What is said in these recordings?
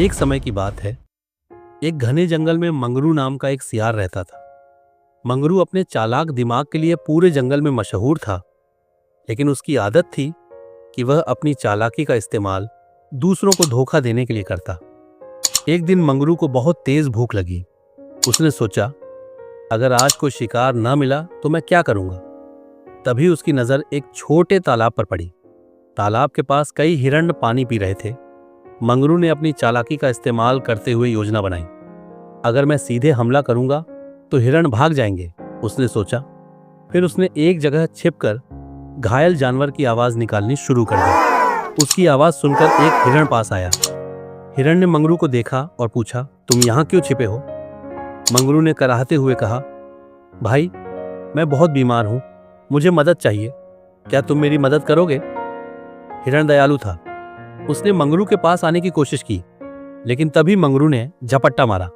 एक समय की बात है। एक घने जंगल में मंगरू नाम का एक सियार रहता था। मंगरू अपने चालाक दिमाग के लिए पूरे जंगल में मशहूर था, लेकिन उसकी आदत थी कि वह अपनी चालाकी का इस्तेमाल दूसरों को धोखा देने के लिए करता। एक दिन मंगरू को बहुत तेज भूख लगी। उसने सोचा, अगर आज कोई शिकार न मिला तो मैं क्या करूंगा। तभी उसकी नजर एक छोटे तालाब पर पड़ी। तालाब के पास कई हिरण पानी पी रहे थे। मंगरू ने अपनी चालाकी का इस्तेमाल करते हुए योजना बनाई। अगर मैं सीधे हमला करूंगा तो हिरण भाग जाएंगे, उसने सोचा। फिर उसने एक जगह छिपकर घायल जानवर की आवाज निकालनी शुरू कर दी। उसकी आवाज सुनकर एक हिरण पास आया। हिरण ने मंगरू को देखा और पूछा, तुम यहाँ क्यों छिपे हो? मंगरू ने कराहते हुए कहा, भाई, मैं बहुत बीमार हूं, मुझे मदद चाहिए, क्या तुम मेरी मदद करोगे? हिरण दयालु था। उसने मंगरू के पास आने की कोशिश की, लेकिन तभी मंगरू ने झपट्टा मारा।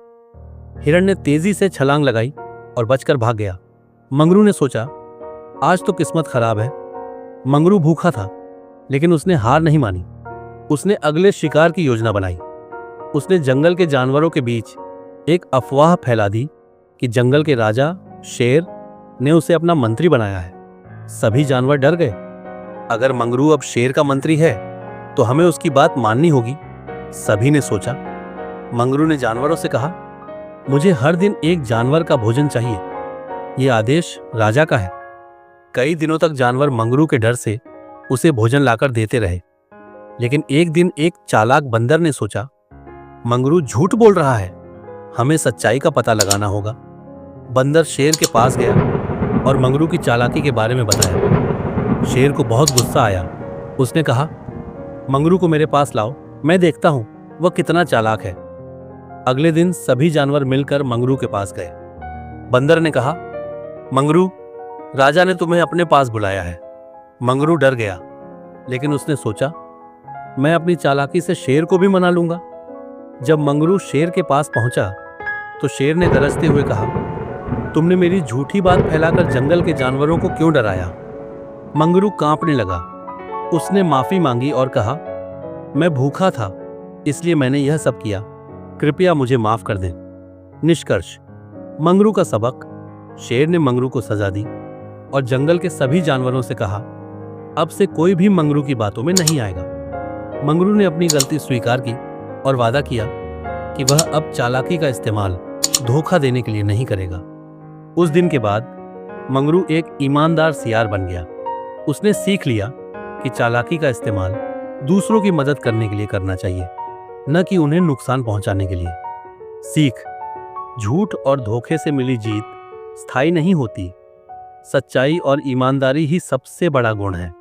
हिरण ने तेजी से छलांग लगाई और बचकर भाग गया। मंगरू ने सोचा, आज तो किस्मत खराब है। मंगरू भूखा था, लेकिन उसने हार नहीं मानी। उसने अगले शिकार की योजना बनाई। उसने जंगल के जानवरों के बीच एक अफवाह फैला दी कि जंगल के राजा शेर ने उसे अपना मंत्री बनाया है। सभी जानवर डर गए। अगर मंगरू अब शेर का मंत्री है तो हमें उसकी बात माननी होगी, सभी ने सोचा। मंगरू ने जानवरों से कहा, मुझे हर दिन एक जानवर का भोजन चाहिए, यह आदेश राजा का है। कई दिनों तक जानवर मंगरू के डर से उसे भोजन लाकर देते रहे, लेकिन एक दिन एक चालाक बंदर ने सोचा, मंगरू झूठ बोल रहा है, हमें सच्चाई का पता लगाना होगा। बंदर शेर के पास गया और मंगरू की चालाकी के बारे में बताया। शेर को बहुत गुस्सा आया। उसने कहा, मंगरू को मेरे पास लाओ, मैं देखता हूं वह कितना चालाक है। अगले दिन सभी जानवर मिलकर मंगरू के पास गए। बंदर ने कहा, मंगरू, राजा ने तुम्हें अपने पास बुलाया है। मंगरू डर गया, लेकिन उसने सोचा, मैं अपनी चालाकी से शेर को भी मना लूंगा। जब मंगरू शेर के पास पहुंचा तो शेर ने गरजते हुए कहा, तुमने मेरी झूठी बात फैलाकर जंगल के जानवरों को क्यों डराया? मंगरू कांपने लगा। उसने माफी मांगी और कहा, मैं भूखा था, इसलिए मैंने यह सब किया, कृपया मुझे माफ कर दें। निष्कर्ष, मंगरू का सबक। शेर ने मंगरू को सजा दी और जंगल के सभी जानवरों से कहा, अब से कोई भी मंगरू की बातों में नहीं आएगा। मंगरू ने अपनी गलती स्वीकार की और वादा किया कि वह अब चालाकी का इस्तेमाल धोखा देने के लिए नहीं करेगा। उस दिन के बाद मंगरू एक ईमानदार सियार बन गया। उसने सीख लिया कि चालाकी का इस्तेमाल दूसरों की मदद करने के लिए करना चाहिए, न कि उन्हें नुकसान पहुंचाने के लिए। सीख, झूठ और धोखे से मिली जीत स्थायी नहीं होती। सच्चाई और ईमानदारी ही सबसे बड़ा गुण है।